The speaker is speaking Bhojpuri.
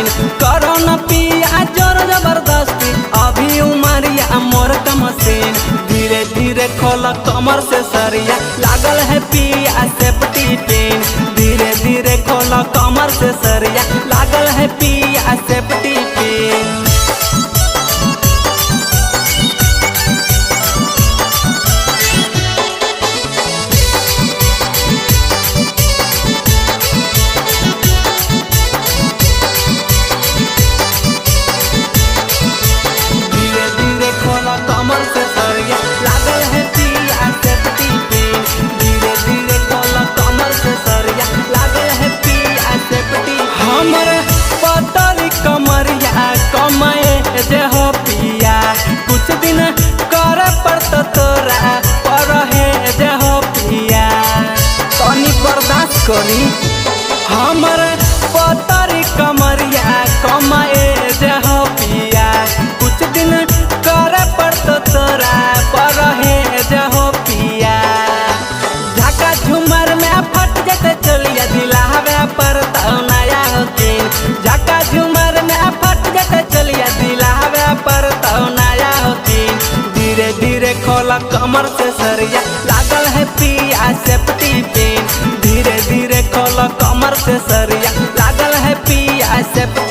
मशीन। करो न पिया जोर जबरदस्ती, अभी उमरिया मोर का मशीन। धीरे धीरे खोल कमर से सरिया, लागल है पिया सेफ्टी पिन। धीरे धीरे खोल कमर से सरिया, लागल है पिया सेफ्टी पिन। कमर से सरिया, लागल है पिया सेफ्टी पिन। धीरे धीरे खोल कमर से सरिया, लागल है पिया सेफ्टी। हमर पतली कमरिया कमाए जे हो पिया, कुछ दिन करे पड़त तोरा पर है जे हो पिया, तनी बर्दाश्त करी। हमर पतली कमरिया कमाए जे हो पिया, कुछ दिन करे पड़त तोरा पर है जे हो पिया। झाका झूमर में फट जते चलिया, दिलावे पर तो नया होकिन। झाका झूमर में फट जते चलिया, दिलावे पर तो नया होकिन। धीरे धीरे खोला कमर से सरिया, लागल है पिया सेफ्टी पिन। धीरे धीरे खोला कमर से सरिया, लागल है पिया सेफ्टी।